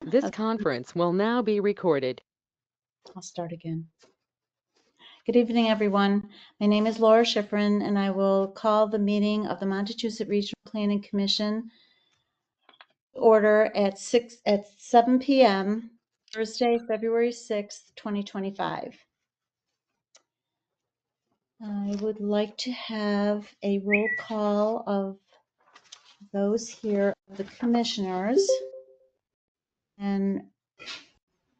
This Okay. conference will now be recorded. I'll start again. Good evening, everyone. My name is Laura Schifrin, and I will call the meeting of the Montechusett Regional Planning Commission order at 7 p.m. Thursday, February 6th, 2025. I would like to have a roll call of those here, the commissioners. And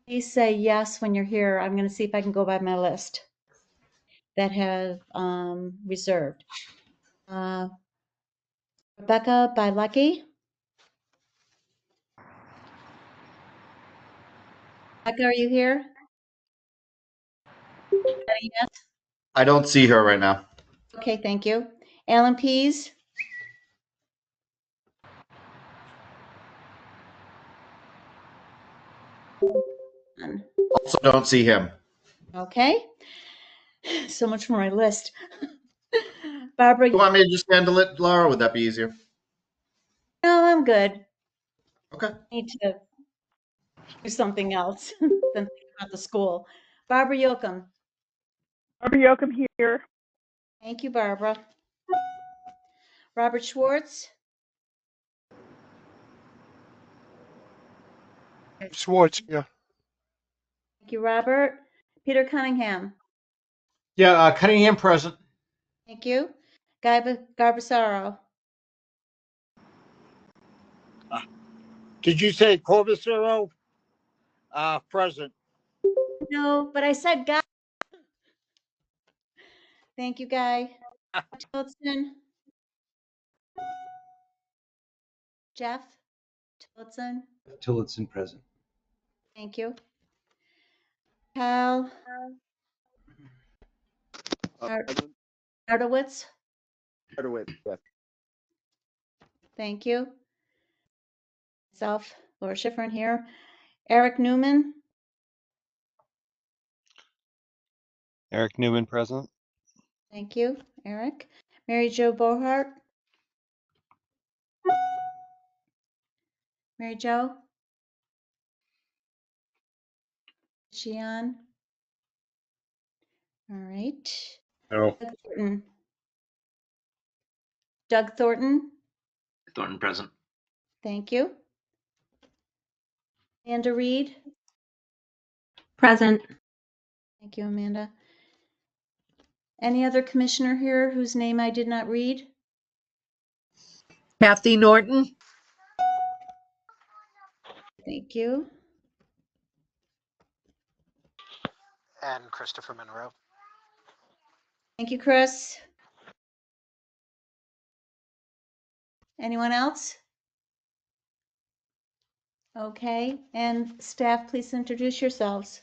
please say yes when you're here. I'm going to see if I can go by my list that have reserved. Rebecca Bilecki. Rebecca, are you here? Yes. I don't see her right now. Okay, thank you. Alan Pease. Also don't see him. Okay. So much for my list. Barbara. You want me to just handle it, Laura? Would that be easier? No, I'm good. Okay. I need to do something else than think about the school. Barbara Yoakum. Barbara Yoakum here. Thank you, Barbara. Robert Schwartz. Schwartz, yeah. Thank you, Robert. Peter Cunningham. Yeah, Cunningham present. Thank you. Guy Garbasaro. Did you say Corbacero? Present. No, but I said Guy. Thank you, Guy. Tillotson. Jeff Tillotson. Tillotson present. Thank you. Hal Artowitz. Yes. Thank you. Myself, Laura Schifrin here. Eric Newman. Eric Newman present. Thank you, Eric. Mary Jo Bohart. Mary Jo. Is she on? All right. No. Doug Thornton. Doug Thornton. Thornton present. Thank you. Amanda Reed. Present. Thank you, Amanda. Any other commissioner here whose name I did not read? Kathy Norton. Thank you. And Christopher Monroe. Thank you, Chris. Anyone else? Okay, and staff, please introduce yourselves.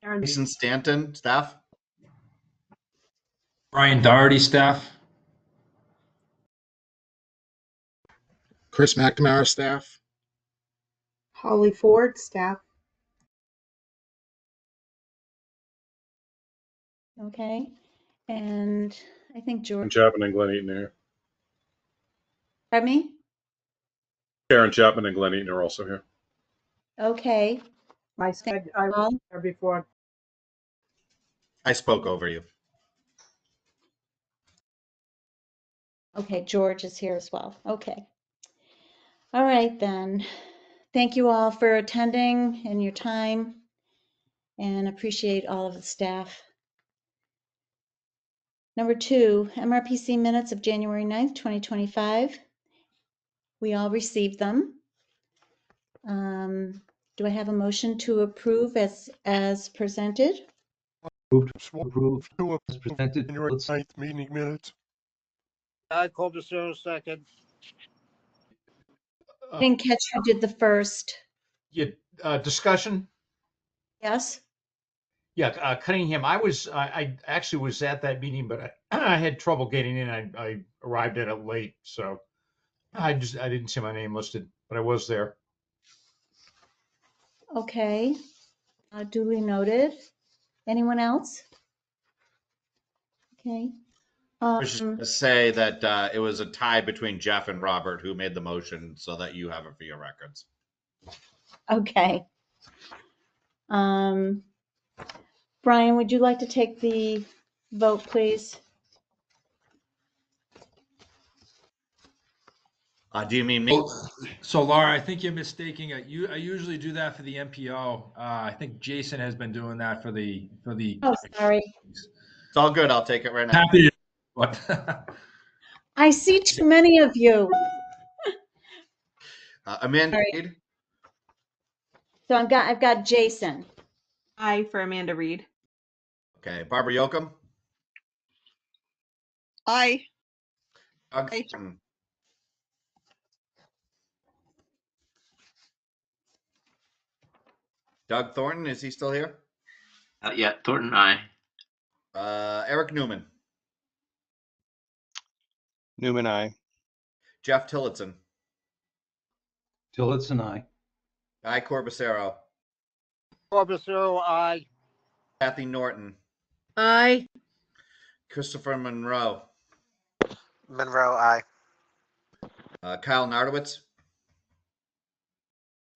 Jason Stanton, staff. Brian Doherty, staff. Chris McNamara, staff. Holly Ford, staff. Okay, and I think George. Chapman and Glen Eaton here. Pardon me? Karen Chapman and Glen Eaton are also here. Okay. I said I was there before. I spoke over you. Okay, George is here as well. Okay. All right, then. Thank you all for attending and your time, and appreciate all of the staff. Number 2, MRPC minutes of January 9th, 2025. We all received them. Do I have a motion to approve as presented? Approved as presented. January 9th meeting minutes. Corbacero, second. I didn't catch who did the first. Yeah, discussion. Yes? Yeah, Cunningham. I actually was at that meeting, but I had trouble getting in. I arrived at it late, so I didn't see my name listed, but I was there. Okay. Duly noted. Anyone else? Okay. I was just going to say that it was a tie between Jeff and Robert who made the motion so that you have it for your records. Okay. Brian, would you like to take the vote, please? Do you mean me? So Laura, I think you're mistaking it. I usually do that for the MPO. I think Jason has been doing that for the. Oh, sorry. It's all good. I'll take it right now. Happy to, but I see too many of you. Amanda Sorry. Reed? So I've got Jason. Aye for Amanda Reed. Okay. Barbara Yoakum? Aye. Doug Aye. Thornton? Doug Thornton, is he still here? Yeah, Thornton, aye. Eric Newman? Newman, I. Jeff Tillotson? Tillotson, aye. Guy Corbacero? Corbacero, aye. Kathy Norton? Aye. Christopher Monroe? Monroe, aye. Kyle Nardowitz?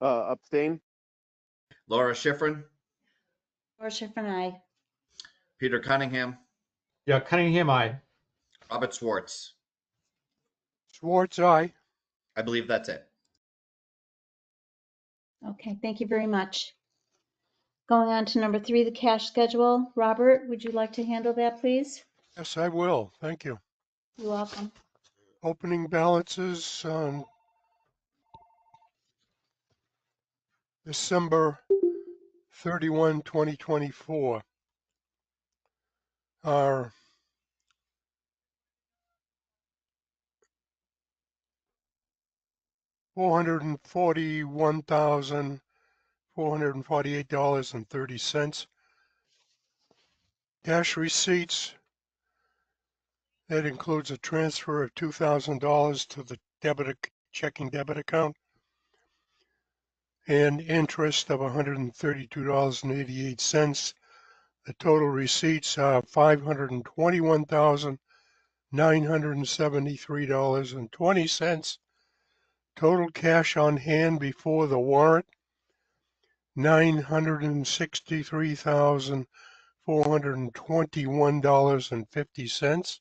Abstain? Laura Schifrin? Laura Schifrin, aye. Peter Cunningham? Yeah, Cunningham, I. Robert Schwartz? Schwartz, aye. I believe that's it. Okay, thank you very much. Going on to number 3, the cash schedule. Robert, would you like to handle that, please? Yes, I will. Thank you. You're welcome. Opening balances on December 31, 2024 are $441,448.30. Cash receipts, that includes a transfer of $2,000 to the checking debit account and interest of $132.88. The total receipts are $521,973.20. Total cash on hand before the warrant, $963,421.50,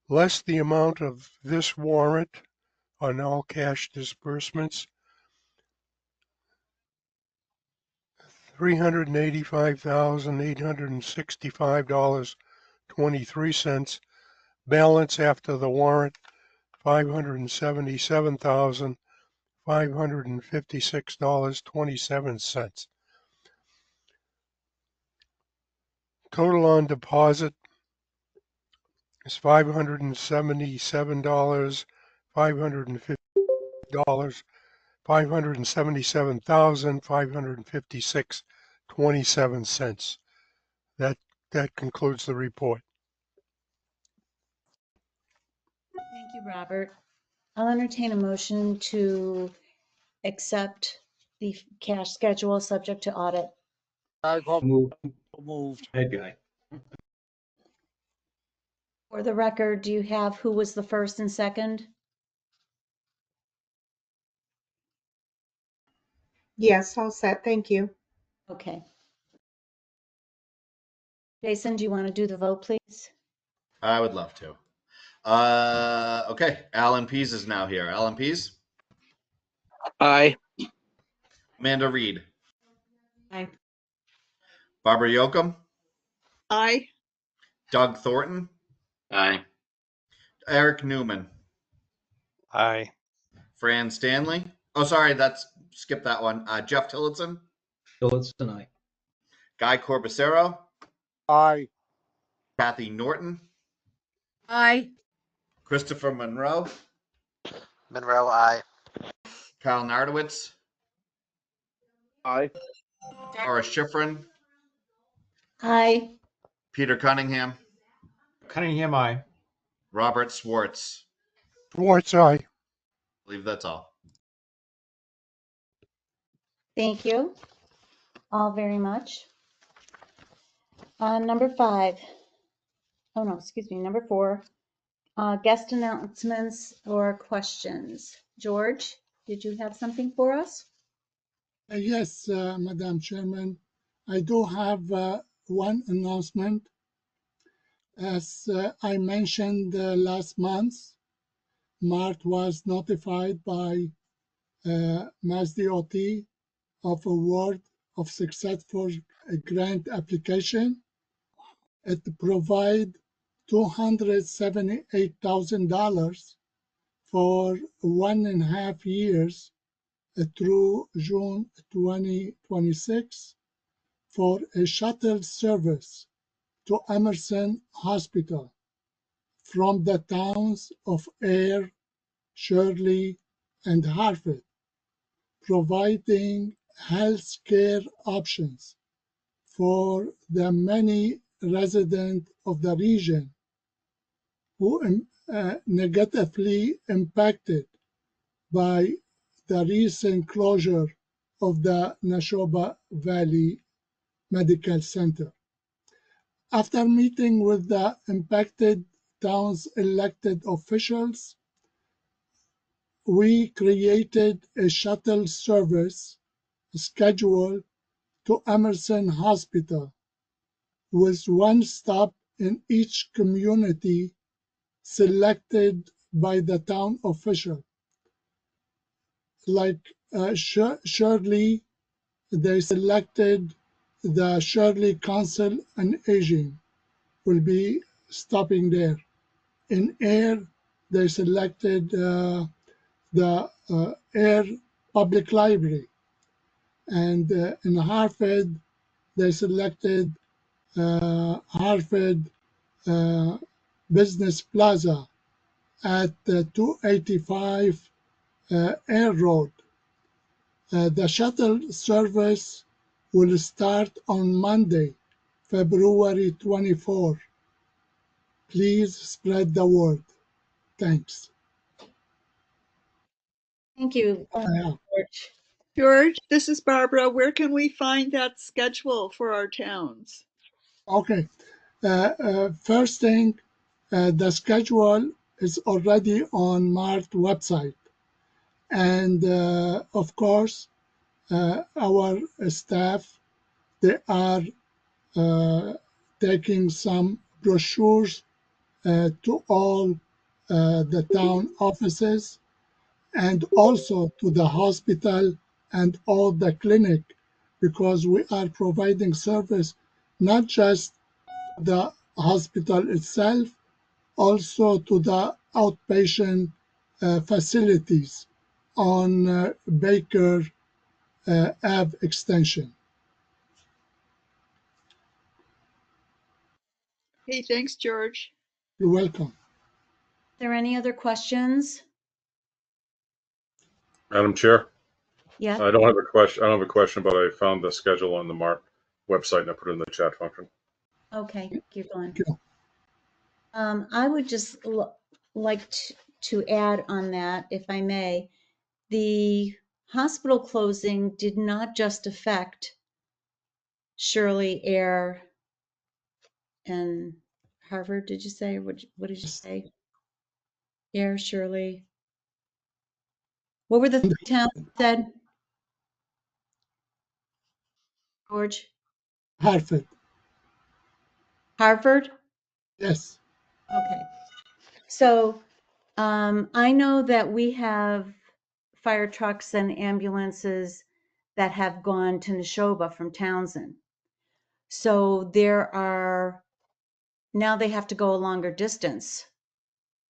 less the amount of this warrant on all cash disbursements, $385,865.23. Balance after the warrant, $577,556.27. Total on deposit is $577,550, $577,556.27. That concludes the report. Thank you, Robert. I'll entertain a motion to accept the cash schedule subject to audit. Moved. Head guy. For the record, do you have who was the first and second? Yes, all set. Thank you. Okay. Jason, do you want to do the vote, please? I would love to. Okay. Alan Pease is now here. Alan Pease? Aye. Amanda Reed? Aye. Barbara Yoakum? Aye. Doug Thornton? Aye. Eric Newman? I. Fran Stanley? Oh, sorry, skip that one. Jeff Tillotson? Tillotson, aye. Guy Corbacero? Aye. Kathy Norton? Aye. Christopher Monroe? Monroe, aye. Kyle Nardowitz? Aye. Laura Schifrin? Aye. Peter Cunningham? Cunningham, I. Robert Schwartz? Schwartz, aye. I believe that's all. Thank you all very much. Number 5, oh no, excuse me, number 4, guest announcements or questions. George, did you have something for us? Yes, Madam Chairman, I do have one announcement. As I mentioned last month, MART was notified by Mass DOT of award of successful grant application. It provide $278,000 for 1.5 years through June 2026 for a shuttle service to Emerson Hospital from the towns of Ayer, Shirley, and Hartford, providing health care options for the many residents of the region who negatively impacted by the recent closure of the Nashoba Valley Medical Center. After meeting with the impacted town's elected officials, we created a shuttle service schedule to Emerson Hospital with one stop in each community selected by the town official. Like Shirley, they selected the Shirley Council on Aging will be stopping there. In Ayer, they selected the Ayer Public Library. And in Hartford, they selected Hartford Business Plaza at 285 Ayer Road. The shuttle service will start on Monday, February 24. Please spread the word. Thanks. Thank you, George. George, this is Barbara. Where can we find that schedule for our towns? Okay. First thing, the schedule is already on MART website. And of course, our staff, they are taking some brochures to all the town offices and also to the hospital and all the clinic, because we are providing service not just the hospital itself, also to the outpatient facilities on Baker Ave extension. Hey, thanks, George. You're welcome. Are there any other questions? Madam Chair, Yeah. I don't have a question, but I found the schedule on the MART website and I put it in the chat function. Okay, keep going. Thank you. I would just like to add on that, if I may. The hospital closing did not just affect Shirley, Ayer, and Harvard, did you say? Or what did you say? Ayer, Shirley. What were the 3 towns you said? George? Hartford. Harvard? Yes. Okay. So I know that we have fire trucks and ambulances that have gone to Nashoba from Townsend. So now they have to go a longer distance,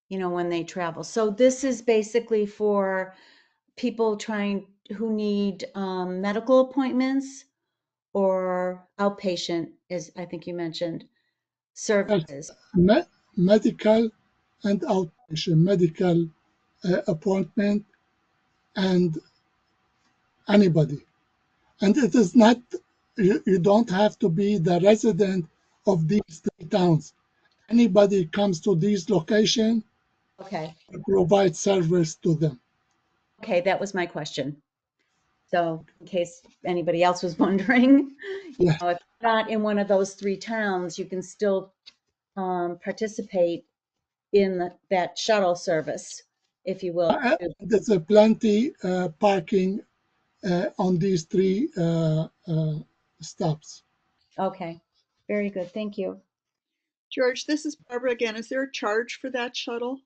when they travel. So this is basically for people who need medical appointments or outpatient, as I think you mentioned, services. Medical and outpatient medical appointment and anybody. And it is not, you don't have to be the resident of these 3 towns. Anybody comes to these locations, Okay. provide service to them. Okay, that was my question. So in case anybody else was wondering, Yes. if not in one of those 3 towns, you can still participate in that shuttle service, if you will. There's a plenty parking on these three stops. Okay, very good. Thank you. George, this is Barbara again. Is there a charge for that shuttle?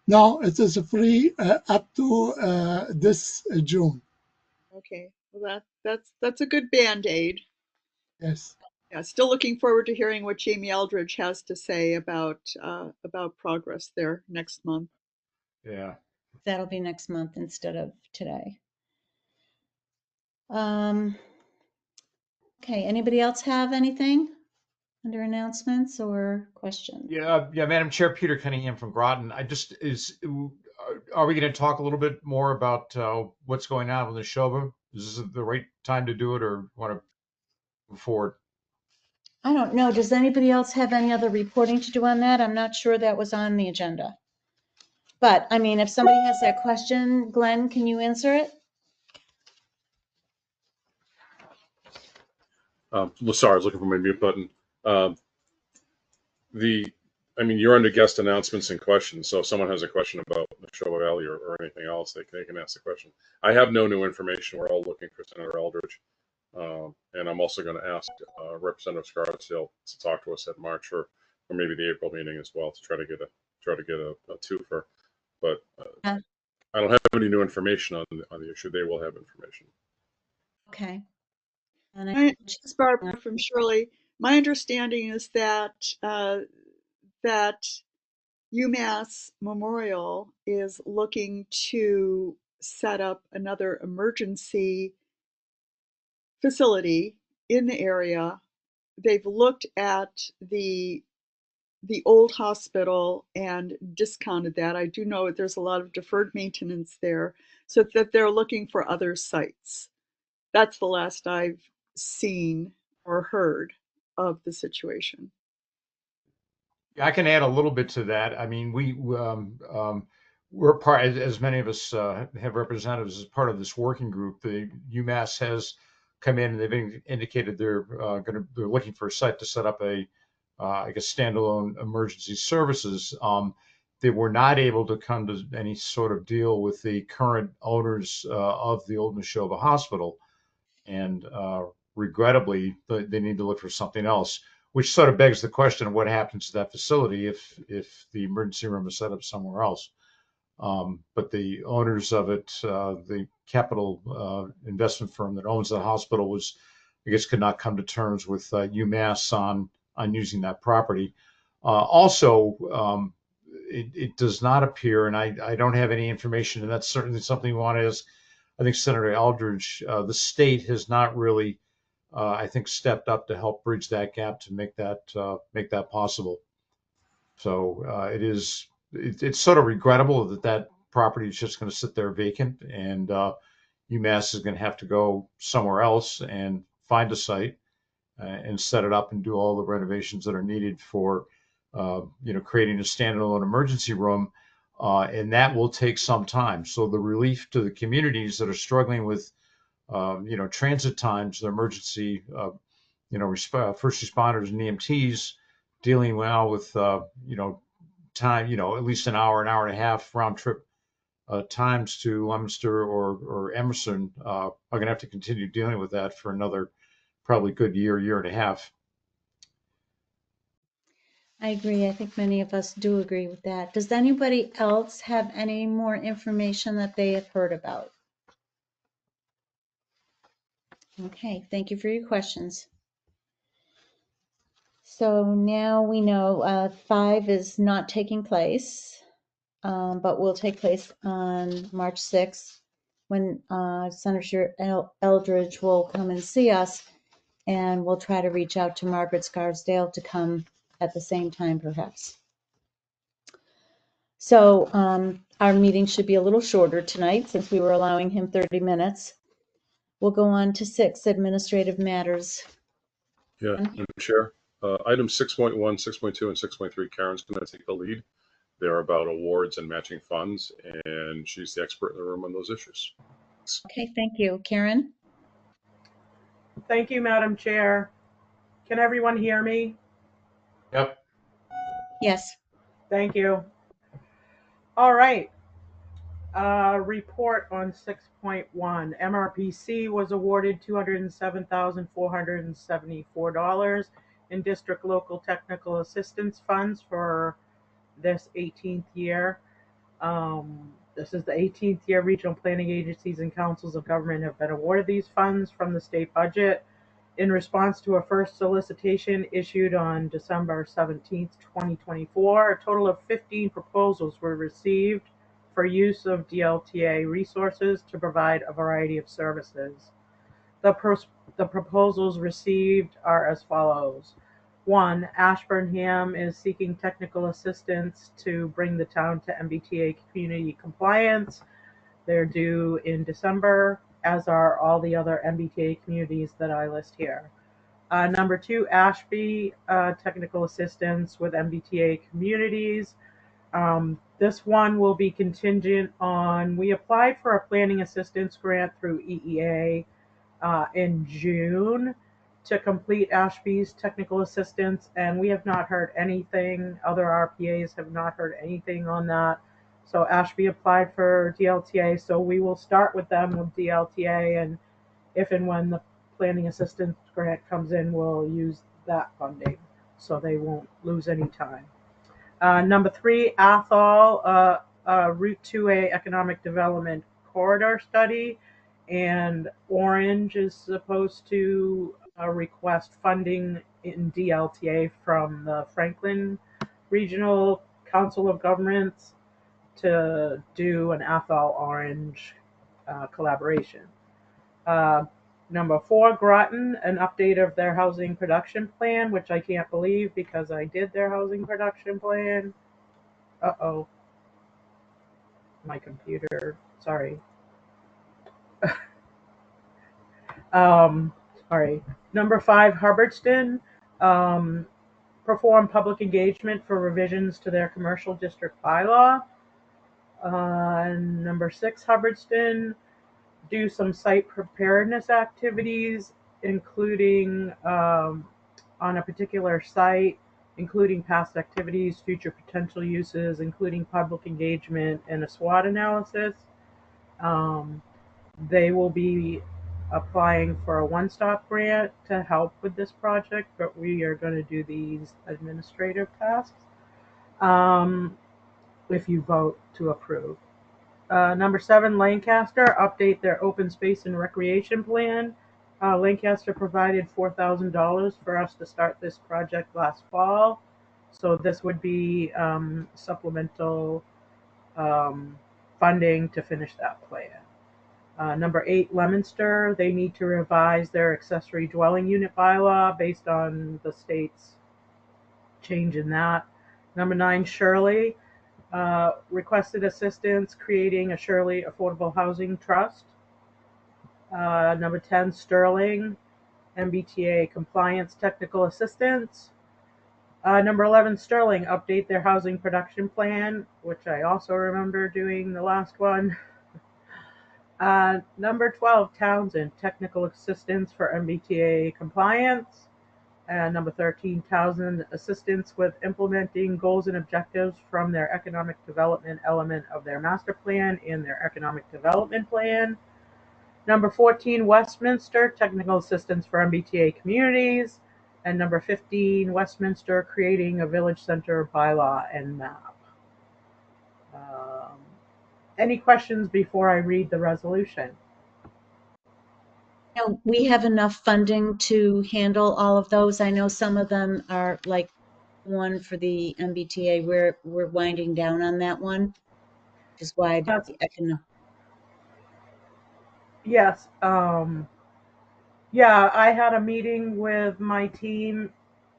No, it is free up to this June. Okay, well that's a good Band-Aid. Yes. Yeah, still looking forward to hearing what Jamie Eldridge has to say about progress there next month. Yeah. That'll be next month instead of today. Okay, anybody else have anything under announcements or questions? Yeah, Madam Chair, Peter Cunningham from Groton. Are we going to talk a little bit more about what's going on with the Neshoba? Is this the right time to do it, or want to move forward? I don't know. Does anybody else have any other reporting to do on that? I'm not sure that was on the agenda. But I mean, if somebody has that question, Glenn, can you answer it? Sorry, I was looking for my mute button. You're under guest announcements and questions. So if someone has a question about Neshoba Valley or anything else, they can ask the question. I have no new information. We're all looking for Senator Eldridge. And I'm also going to ask Representative Scarsdale to talk to us at March or maybe the April meeting as well to try to get a twofer. But I don't have any new information on the issue. They will have information. Okay. This is Barbara from Shirley. My understanding is that that UMass Memorial is looking to set up another emergency facility in the area. They've looked at the old hospital and discounted that. I do know that there's a lot of deferred maintenance there, so that they're looking for other sites. That's the last I've seen or heard of the situation. I can add a little bit to that. I mean, we're part, as many of us have representatives as part of this working group. The UMass has come in and they've indicated they're looking for a site to set up I guess standalone emergency services. They were not able to come to any sort of deal with the current owners of the old Neshoba Hospital, and regrettably, they need to look for something else. Which sort of begs the question of what happens to that facility if the emergency room is set up somewhere else. But the owners of it, the capital investment firm that owns the hospital, could not come to terms with UMass on using that property. Also, it does not appear, and I don't have any information, and that's certainly something we want to ask. I think Senator Eldridge, the state has not really, I think, stepped up to help bridge that gap to make that possible. So it's sort of regrettable that property is just going to sit there vacant, and UMass is going to have to go somewhere else and find a site and set it up and do all the renovations that are needed for creating a standalone emergency room, and that will take some time. So the relief to the communities that are struggling with transit times, the emergency, first responders and EMTs dealing well with, time, at least an hour and a half round trip times to Leominster or Emerson, are going to have to continue dealing with that for another probably good year and a half. I agree. I think many of us do agree with that. Does anybody else have any more information that they have heard about? Okay, thank you for your questions. So now we know 5 is not taking place, but will take place on March 6th when Senator Eldridge will come and see us, and we'll try to reach out to Margaret Scarsdale to come at the same time, perhaps. So our meeting should be a little shorter tonight since we were allowing him 30 minutes. We'll go on to 6, administrative matters. Yeah, Madam Chair. Items 6.1, 6.2, and 6.3, Karen's going to take the lead. They're about awards and matching funds, and she's the expert in the room on those issues. Okay, thank you. Karen? Thank you, Madam Chair. Can everyone hear me? Yep. Yes. Thank you. All right. Report on 6.1. MRPC was awarded $207,474 in district local technical assistance funds for this 18th year. This is the 18th year regional planning agencies and councils of government have been awarded these funds from the state budget. In response to a first solicitation issued on December 17th, 2024, a total of 15 proposals were received for use of DLTA resources to provide a variety of services. The proposals received are as follows. 1. Ashburnham is seeking technical assistance to bring the town to MBTA community compliance. They're due in December, as are all the other MBTA communities that I list here. Number 2, Ashby, technical assistance with MBTA communities. This one will be contingent on, we applied for a planning assistance grant through EEA in June to complete Ashby's technical assistance, and we have not heard anything. Other RPAs have not heard anything on that. So Ashby applied for DLTA, so we will start with them with DLTA, and if and when the planning assistance grant comes in, we'll use that funding, so they won't lose any time. Number 3, Athol, Route 2A Economic Development Corridor Study, and Orange is supposed to request funding in DLTA from the Franklin Regional Council of Governments to do an Athol Orange collaboration. Number 4, Groton, an update of their housing production plan, which I can't believe because I did their housing production plan. Uh-oh. My computer, sorry. Sorry. Number 5, Hubbardston, perform public engagement for revisions to their commercial district bylaw. Number 6, Hubbardston, do some site preparedness activities, including on a particular site, including past activities, future potential uses, including public engagement and a SWOT analysis. They will be applying for a one-stop grant to help with this project, but we are going to do these administrative tasks if you vote to approve. Number 7, Lancaster, update their open space and recreation plan. Lancaster provided $4,000 for us to start this project last fall, so this would be supplemental funding to finish that plan. Number 8, Leominster, they need to revise their accessory dwelling unit bylaw based on the state's change in that. Number 9, Shirley, requested assistance creating a Shirley Affordable Housing Trust. Number 10, Sterling, MBTA compliance technical assistance. Number 11, Sterling, update their housing production plan, which I also remember doing the last one. Number 12, Townsend, technical assistance for MBTA compliance. And number 13, Townsend, assistance with implementing goals and objectives from their economic development element of their master plan and their economic development plan. Number 14, Westminster, technical assistance for MBTA communities. And number 15, Westminster, creating a village center bylaw and map. Any questions before I read the resolution? Now, we have enough funding to handle all of those. I know some of them are like one for the MBTA. We're winding down on that one, which is why Yes. Yeah, I had a meeting with my team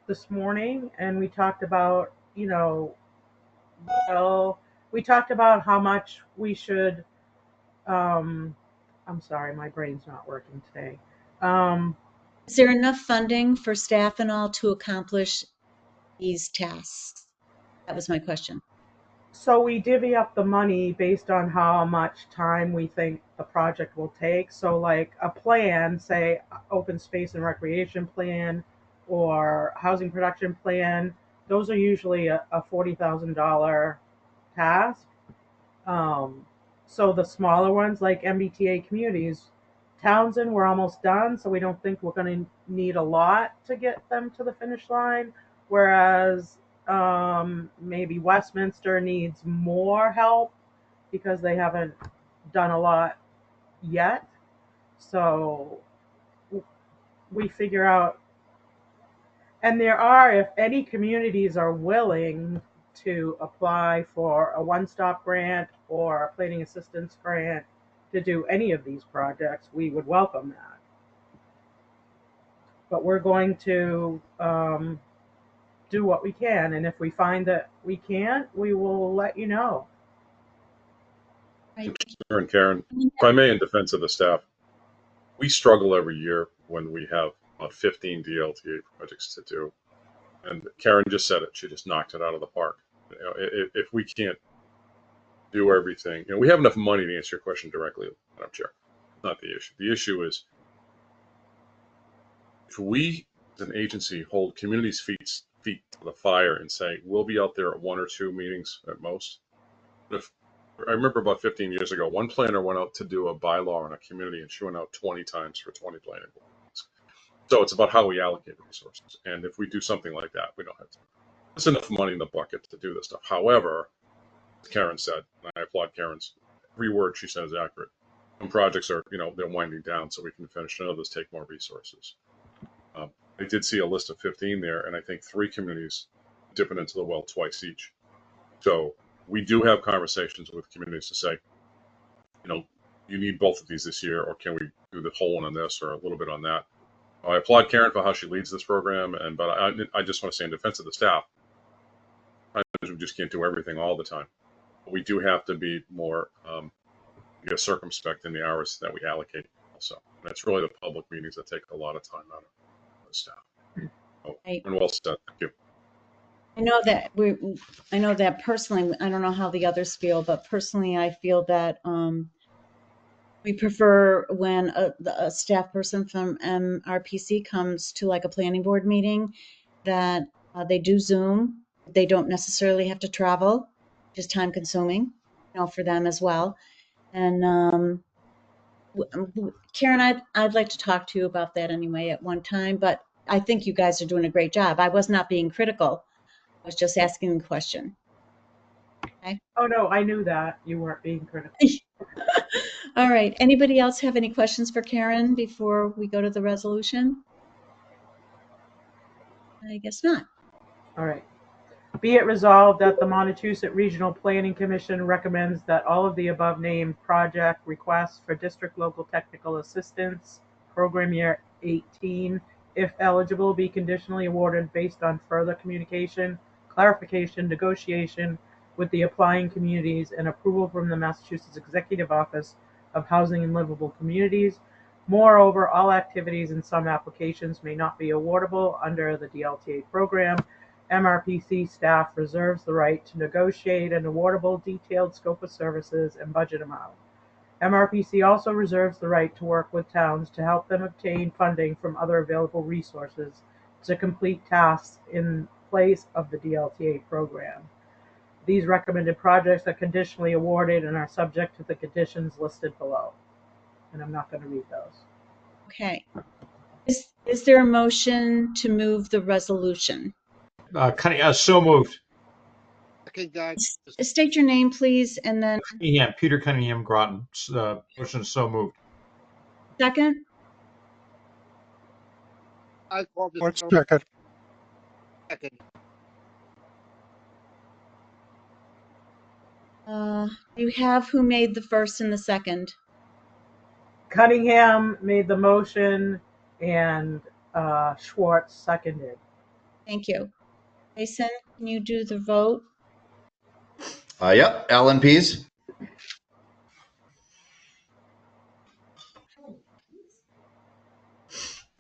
this morning, and we talked about, we talked about how much we should. I'm sorry, my brain's not working today. Is there enough funding for staff and all to accomplish these tasks? That was my question. So we divvy up the money based on how much time we think the project will take. So like a plan, say open space and recreation plan or housing production plan, those are usually a $40,000 task. So the smaller ones like MBTA communities, Townsend, we're almost done, so we don't think we're going to need a lot to get them to the finish line. Whereas maybe Westminster needs more help because they haven't done a lot yet. So we figure out, and there are, if any communities are willing to apply for a one-stop grant or a planning assistance grant to do any of these projects, we would welcome that. But we're going to do what we can, and if we find that we can't, we will let you know. And Karen, if I may, in defense of the staff, we struggle every year when we have 15 DLTA projects to do. And Karen just said it. She just knocked it out of the park. You know, if we can't do everything, you know, we have enough money to answer your question directly, Madam Chair. Not the issue. The issue is if we, as an agency, hold communities' feet to the fire and say, we'll be out there at 1 or 2 meetings at most. If I remember about 15 years ago, one planner went out to do a bylaw in a community and she went out 20 times for 20 planning boards. So it's about how we allocate resources. And if we do something like that, we don't have to. There's enough money in the bucket to do this stuff. However, as Karen said, and I applaud Karen's, every word she said is accurate. Some projects are, you know, they're winding down so we can finish, and others take more resources. I did see a list of 15 there, and I think 3 communities dipping into the well twice each. So we do have conversations with communities to say, you know, you need both of these this year, or can we do the whole one on this or a little bit on that? I applaud Karen for how she leads this program, but I just want to say in defense of the staff, we just can't do everything all the time. But we do have to be more circumspect in the hours that we allocate. Also, and it's really the public meetings that take a lot of time out of the staff. Oh, Right. and well said. Thank you. I know that personally, I don't know how the others feel, but personally I feel that we prefer when a staff person from MRPC comes to like a planning board meeting that they do Zoom. They don't necessarily have to travel, just time consuming, you know, for them as well. And Karen, I'd like to talk to you about that anyway at one time, but I think you guys are doing a great job. I was not being critical. I was just asking the question. Okay. Oh no, I knew that you weren't being critical. All right. Anybody else have any questions for Karen before we go to the resolution? I guess not. All right. Be it resolved that the Montechusett Regional Planning Commission recommends that all of the above named project requests for District Local Technical Assistance Program Year 18, if eligible, be conditionally awarded based on further communication, clarification, negotiation with the applying communities, and approval from the Massachusetts Executive Office of Housing and Livable Communities. Moreover, all activities in some applications may not be awardable under the DLTA program. MRPC staff reserves the right to negotiate an awardable detailed scope of services and budget amount. MRPC also reserves the right to work with towns to help them obtain funding from other available resources to complete tasks in place of the DLTA program. These recommended projects are conditionally awarded and are subject to the conditions listed below. And I'm not going to read those. Okay. Is there a motion to move the resolution? So moved. State your name, please, and then Cunningham, Peter Cunningham Groton. Motion is so moved. second. One second. You have who made the first and the second? Cunningham made the motion and Schwartz seconded. Thank you. Jason, can you do the vote? Yep. Alan Pease.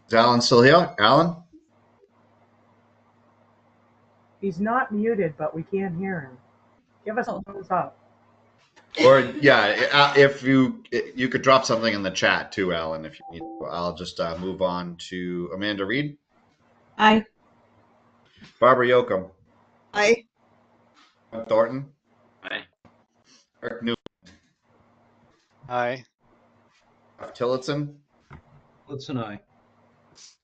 Is Alan still here? Alan? He's not muted, but we can't hear him. Give us a thumbs up. Or yeah, if you could drop something in the chat too, Alan, if you need to. I'll just move on to Amanda Reed. Aye. Barbara Yocum. Aye. Doug Thornton, Aye. Eric Newman, Aye. Jeff Tillotson, Tillotson, aye.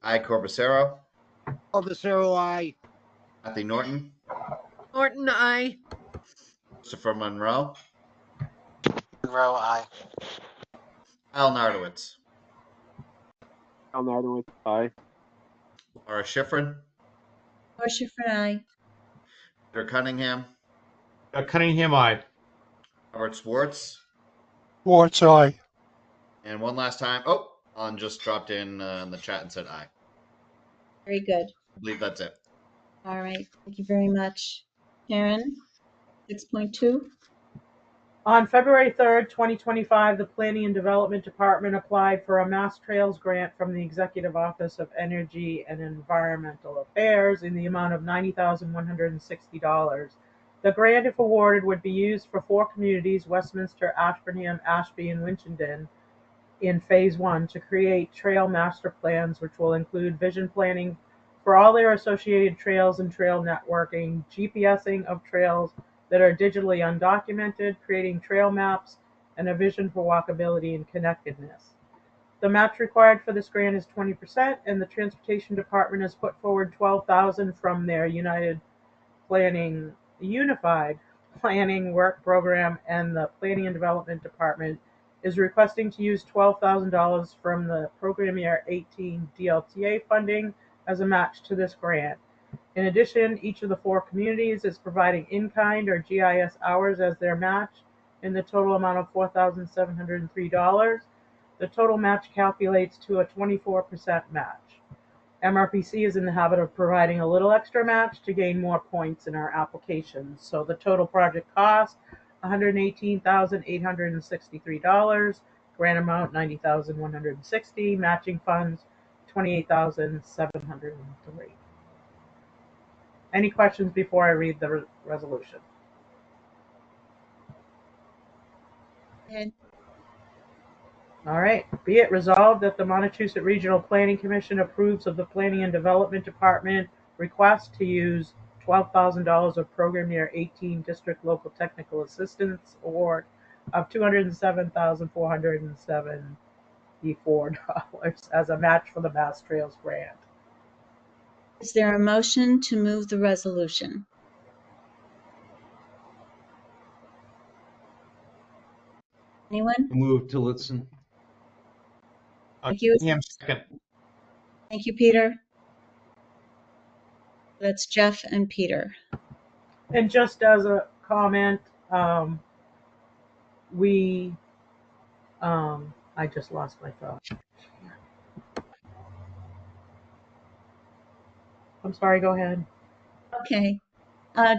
I. Corbacero, Corbacero, aye. Kathy Norton, Norton, I. Christopher Monroe, Monroe, aye. Al Nardowitz, Al Nardowitz, aye. Laura Schifrin, Laura Schifrin, aye. Peter Cunningham, Cunningham, aye. Robert Swartz, Schwartz, aye. and one last time. Oh, Alan just dropped in the chat and said aye. Very good. I believe that's it. All right. Thank you very much. Karen, 6.2. On February 3rd, 2025, the Planning and Development Department applied for a Mass Trails grant from the Executive Office of Energy and Environmental Affairs in the amount of $90,160. The grant, if awarded, would be used for 4 communities, Westminster, Ashburnham, Ashby, and Winchendon, in Phase 1 to create trail master plans, which will include vision planning for all their associated trails and trail networking, GPSing of trails that are digitally undocumented, creating trail maps, and a vision for walkability and connectedness. The match required for this grant is 20%, and the Transportation Department has put forward $12,000 from their Unified Planning Work Program, and the Planning and Development Department is requesting to use $12,000 from the Program Year 18 DLTA funding as a match to this grant. In addition, each of the 4 communities is providing in-kind or GIS hours as their match in the total amount of $4,703. The total match calculates to a 24% match. MRPC is in the habit of providing a little extra match to gain more points in our applications. So the total project cost, $118,863, grant amount $90,160, matching funds $28,703. Any questions before I read the resolution? And All right. Be it resolved that the Montechusett Regional Planning Commission approves of the Planning and Development Department request to use $12,000 of Program Year 18 District Local Technical Assistance Award of $207,474 as a match for the Mass Trails grant. is there a motion to move the resolution? Anyone? Move Tillotson. Thank you. Cunningham, second. Thank you, Peter. That's Jeff and Peter. And just as a comment, I just lost my thought. I'm sorry, go ahead. Okay.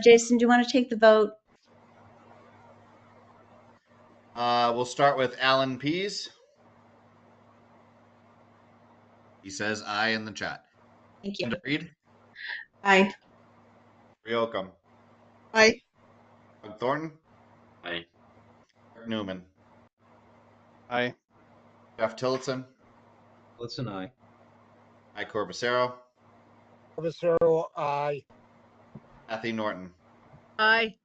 Jason, do you want to take the vote? We'll start with Alan Pease. He says aye in the chat. Thank you. Linda Reed, Aye. Ryokum, Aye. Doug Thornton, Aye. Eric Newman, Aye. Jeff Tillotson, Tillotson, aye. I. Corbacero, Corbacero, aye. Kathy Norton, I.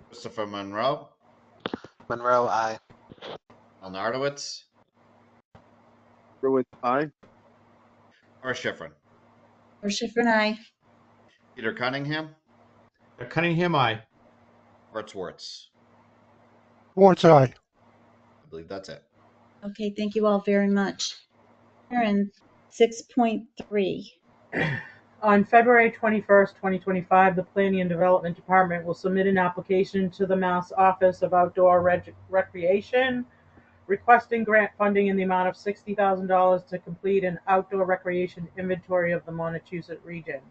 Christopher Monroe, Monroe, aye. Al Nardowitz, Nardowitz, aye. or Schifrin, Or Schifrin, aye. Peter Cunningham, Cunningham, aye. Robert Swartz. Schwartz, aye. I believe that's it. Okay, thank you all very much. Karen, 6.3. On February 21st, 2025, the Planning and Development Department will submit an application to the Mass Office of Outdoor Recreation requesting grant funding in the amount of $60,000 to complete an outdoor recreation inventory of the Montechusett region.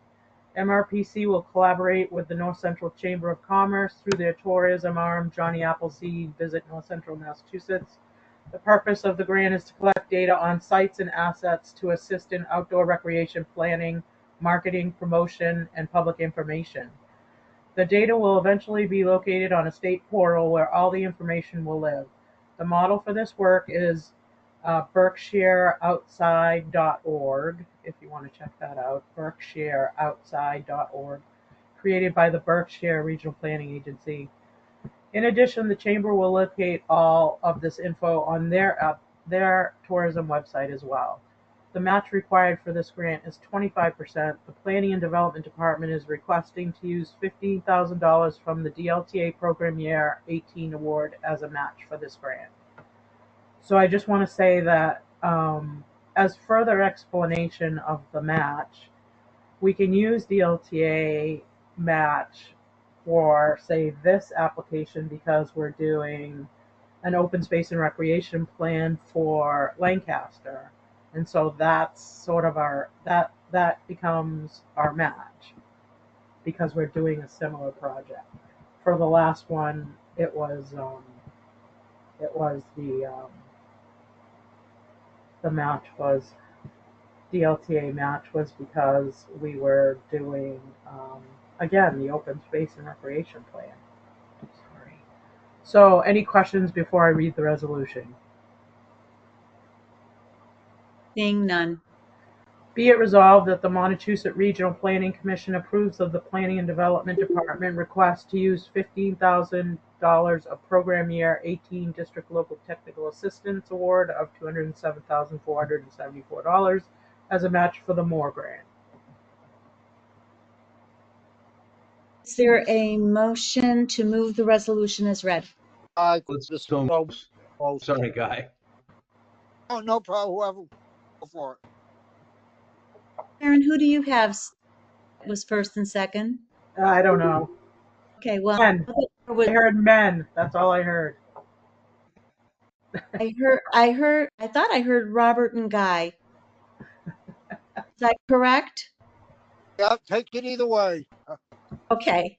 MRPC will collaborate with the North Central Chamber of Commerce through their tourism arm, Johnny Appleseed Visit North Central Massachusetts. The purpose of the grant is to collect data on sites and assets to assist in outdoor recreation planning, marketing, promotion, and public information. The data will eventually be located on a state portal where all the information will live. The model for this work is BerkshireOutside.org, if you want to check that out, BerkshireOutside.org, created by the Berkshire Regional Planning Agency. In addition, the Chamber will locate all of this info on their tourism website as well. The match required for this grant is 25%. The Planning and Development Department is requesting to use $15,000 from the DLTA Program Year 18 Award as a match for this grant. So I just want to say that as further explanation of the match, we can use DLTA match for, say, this application because we're doing an open space and recreation plan for Lancaster. And so that's sort of that becomes our match because we're doing a similar project. For the last one, it was the match was DLTA match was because we were doing again the open space and recreation plan. Sorry. So any questions before I read the resolution? Seeing none. Be it resolved that the Montechusett Regional Planning Commission approves of the Planning and Development Department request to use $15,000 of Program Year 18 District Local Technical Assistance Award of $207,474 as a match for the Moore Grant. Is there a motion to move the resolution as read? Sorry, Guy. Oh, no problem. Whoever, go for it. Karen, who do you have was first and second? I don't know. Okay, well, Men. I heard men. That's all I heard. I thought I heard Robert and Guy. Is that correct? Yeah, take it either way. Okay.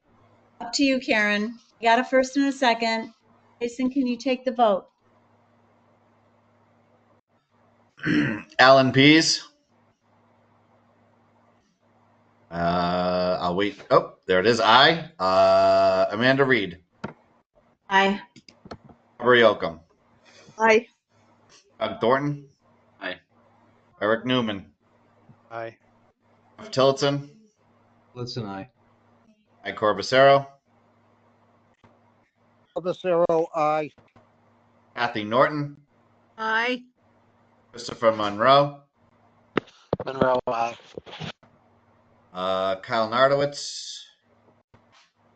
Up to you, Karen. I got a first and a second. Jason, can you take the vote? Alan Pease. I'll wait. Oh, there it is. Aye. Amanda Reed. Aye. Barbara Yocum. Aye. Doug Thornton. Aye. Eric Newman. Aye. Jeff Tillotson. Tillotson, aye. Mike Corbacero. Corbacero, aye. Kathy Norton. Aye. Christopher Monroe. Monroe, aye. Kyle Nardowitz.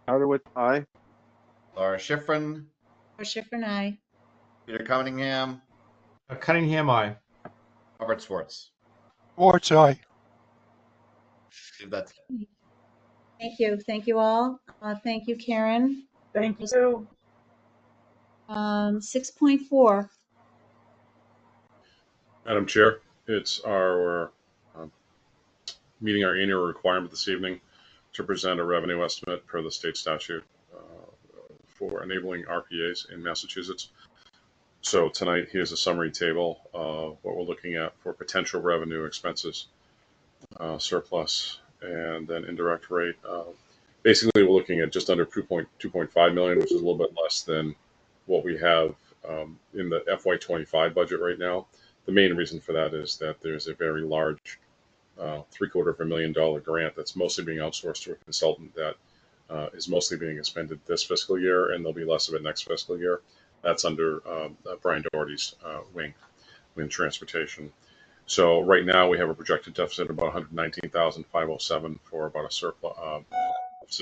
Nardowitz, aye. Laura Schifrin. Laura Schifrin, aye. Peter Cunningham. Cunningham, aye. Robert Schwartz. Schwartz, aye. That's Thank you. Thank you all. Thank you, Karen. Thank you. 6.4. Madam Chair, it's our meeting our annual requirement this evening to present a revenue estimate per the state statute for enabling RPAs in Massachusetts. So tonight, here's a summary table of what we're looking at for potential revenue, expenses, surplus, and then indirect rate. Basically, we're looking at just under 2.5 million, which is a little bit less than what we have in the FY25 budget right now. The main reason for that is that there's a very large $750,000 grant that's mostly being outsourced to a consultant that is mostly being expended this fiscal year, and there'll be less of it next fiscal year. That's under Brian Doherty's wing transportation. So right now we have a projected deficit of about $119,507 for about a surplus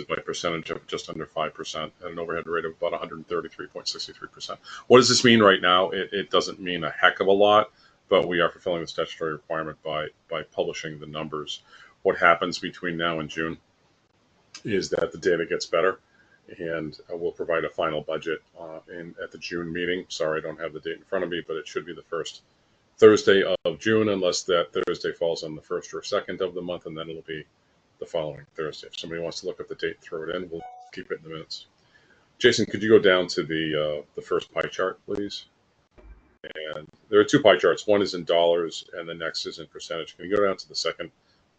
by percentage of just under 5% and an overhead rate of about 133.63%. What does this mean right now? It doesn't mean a heck of a lot, but we are fulfilling the statutory requirement by publishing the numbers. What happens between now and June is that the data gets better, and we'll provide a final budget at the June meeting. Sorry, I don't have the date in front of me, but it should be the first Thursday of June, unless that Thursday falls on the 1st or 2nd of the month, and then it'll be the following Thursday. If somebody wants to look up the date and throw it in, we'll keep it in the minutes. Jason, could you go down to the first pie chart, please? And there are two pie charts. One is in dollars, and the next is in percentage. Can you go down to the second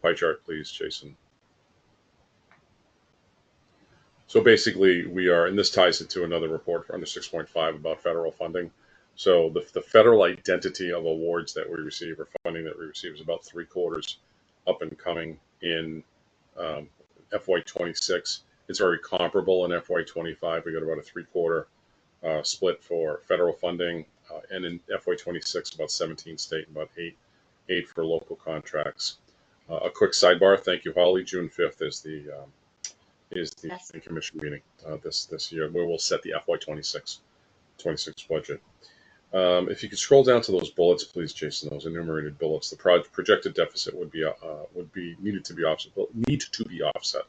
pie chart, please, Jason? So basically, we are, and this ties into another report under 6.5 about federal funding. So the federal identity of awards that we receive or funding that we receive is about 3/4 up and coming in FY26. It's very comparable in FY25. We got about a 3/4 split for federal funding, and in FY26 about 17 state and about eight for local contracts. A quick sidebar. Thank you, Holly. June 5th is the Yes. commission meeting this year, where we'll set the FY26 budget. If you could scroll down to those bullets, please, Jason. Those enumerated bullets. The projected deficit would need to be offset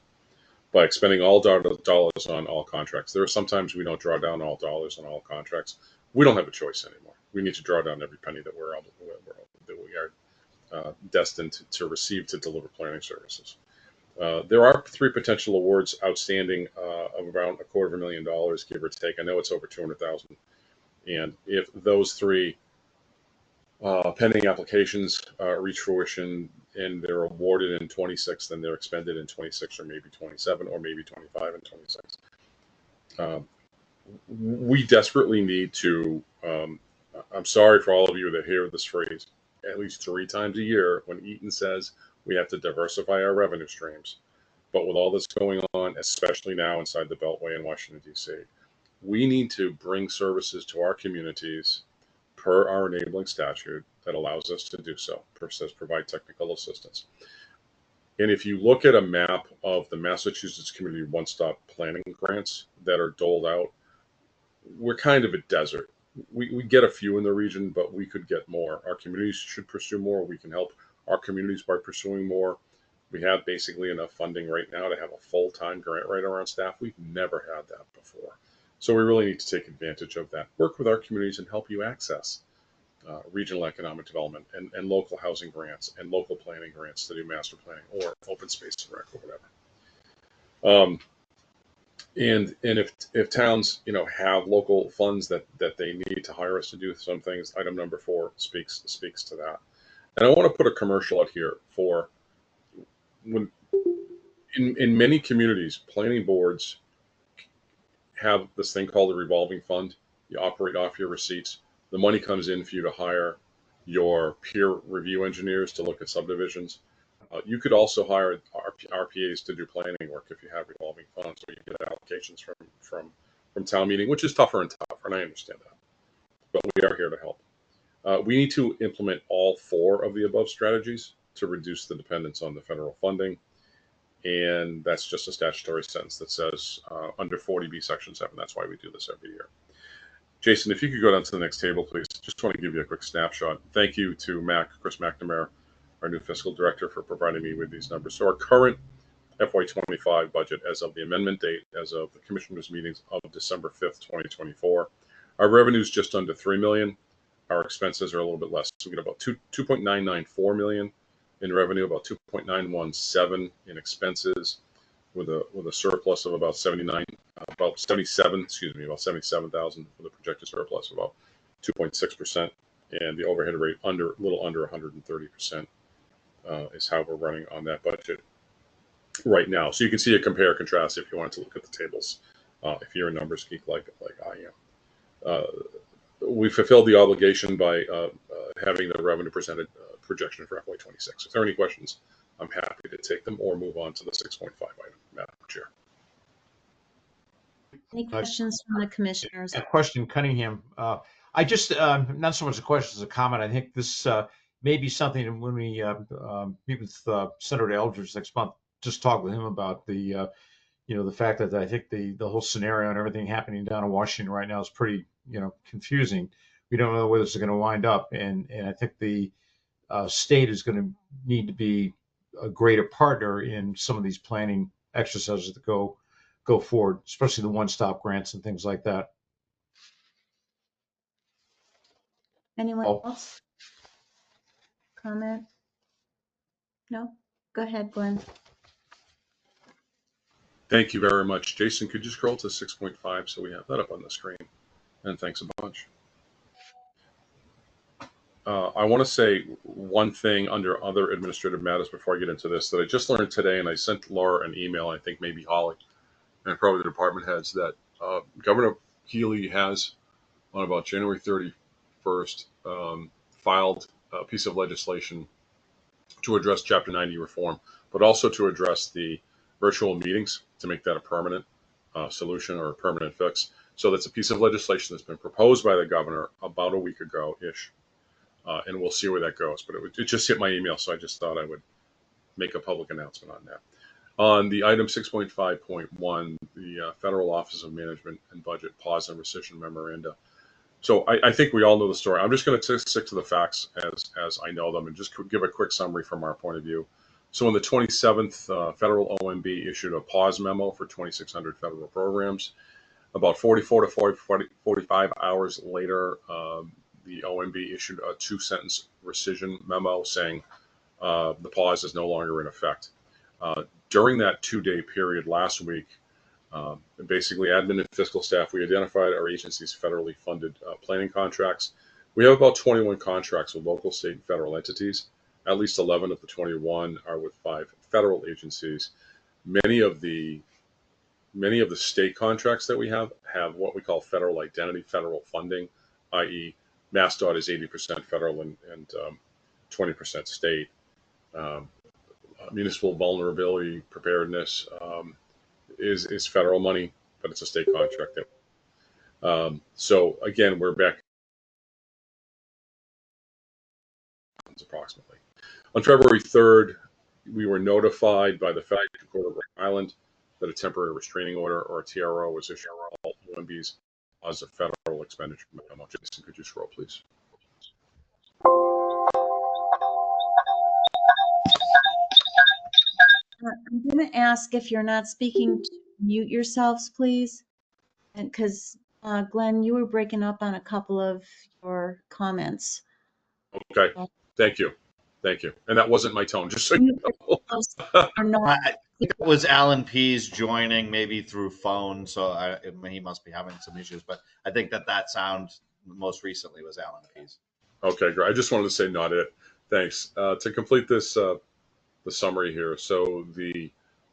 by expending all dollars on all contracts. There are sometimes we don't draw down all dollars on all contracts. We don't have a choice anymore. We need to draw down every penny that we are destined to receive to deliver planning services. There are 3 potential awards outstanding of around $250,000, give or take. I know it's over 200,000. And if those 3 pending applications reach fruition and they're awarded in 26, then they're expended in 26 or maybe 27 or maybe 25 and 26. We desperately need to, I'm sorry for all of you that hear this phrase at least 3 times a year when Eaton says we have to diversify our revenue streams. But with all this going on, especially now inside the Beltway in Washington, D.C., we need to bring services to our communities per our enabling statute that allows us to do so. Says provide technical assistance. And if you look at a map of the Massachusetts Community One-Stop Planning grants that are doled out, we're kind of a desert. We get a few in the region, but we could get more. Our communities should pursue more. We can help our communities by pursuing more. We have basically enough funding right now to have a full-time grant writer on staff. We've never had that before. So we really need to take advantage of that. Work with our communities and help you access regional economic development and local housing grants and local planning grants to do master planning or open space and rec or whatever. And if towns have local funds that they need to hire us to do some things, item number 4 speaks to that. And I want to put a commercial out here for when in many communities, planning boards have this thing called a revolving fund. You operate off your receipts. The money comes in for you to hire your peer review engineers to look at subdivisions. You could also hire RPAs to do planning work if you have revolving funds, or you get allocations from town meeting, which is tougher and tougher, and I understand that. But we are here to help. We need to implement all 4 of the above strategies to reduce the dependence on the federal funding. And that's just a statutory sentence that says under 40B Section 7. That's why we do this every year. Jason, if you could go down to the next table, please. Just want to give you a quick snapshot. Thank you to Chris McNamara, our new fiscal director, for providing me with these numbers. So our current FY25 budget as of the amendment date, as of the commissioners' meetings of December 5th, 2024, our revenue is just under $3 million. Our expenses are a little bit less. So we get about $2.994 million in revenue, about $2.917 in expenses, with a surplus of about about 77,000 for the projected surplus of about 2.6%, and the overhead rate a little under 130% is how we're running on that budget right now. So you can see a compare contrast if you want to look at the tables. If you're a numbers geek like I am, we fulfilled the obligation by having the revenue presented projection for FY26. If there are any questions, I'm happy to take them or move on to the 6.5 item, Madam Chair. Any questions from the commissioners? A question, Cunningham. I just, not so much a question as a comment. I think this may be something when we meet with Senator Eldridge next month, just talk with him about the, the fact that I think the whole scenario and everything happening down in Washington right now is pretty, confusing. We don't know where this is going to wind up. And I think the state is going to need to be a greater partner in some of these planning exercises that go forward, especially the one-stop grants and things like that. Anyone else? Comment? No? Go ahead, Glenn. Thank you very much. Jason, could you scroll to 6.5 so we have that up on the screen? And thanks a bunch. I want to say one thing under other administrative matters before I get into this that I just learned today, and I sent Laura an email, I think maybe Holly, and probably the department heads, that Governor Healy has, on about January 31st, filed a piece of legislation to address Chapter 90 reform, but also to address the virtual meetings to make that a permanent solution or a permanent fix. So that's a piece of legislation that's been proposed by the governor about a week ago-ish. And we'll see where that goes. But it just hit my email, so I just thought I would make a public announcement on that. On the item 6.5.1, the Federal Office of Management and Budget pause and rescission memoranda. So I think we all know the story. I'm just going to stick to the facts as I know them and just give a quick summary from our point of view. So on the 27th, Federal OMB issued a pause memo for 2,600 federal programs. About 44 to 45 hours later, the OMB issued a 2-sentence rescission memo saying the pause is no longer in effect. During that 2-day period last week, basically admin and fiscal staff, we identified our agency's federally funded planning contracts. We have about 21 contracts with local, state, and federal entities. At least 11 of the 21 are with 5 federal agencies. Many of the state contracts that we have what we call federal identity, federal funding, i.e. MassDOT is 80% federal and 20% state. Municipal vulnerability preparedness is federal money, but it's a state contract. So again, we're back approximately. On February 3rd, we were notified by the Federal Court of Rhode Island that a temporary restraining order, or a TRO, was issued on all OMB's as a federal expenditure memo. Jason, could you scroll, please? I'm going to ask if you're not speaking to mute yourselves, please. And because Glenn, you were breaking up on a couple of your comments. Okay, thank you. Thank you. And that wasn't my tone, just so you know. I think it was Alan Pease joining maybe through phone, so he must be having some issues. But I think that sound most recently was Alan Pease. Okay, great. I just wanted to say not it. Thanks. To complete this, the summary here. So the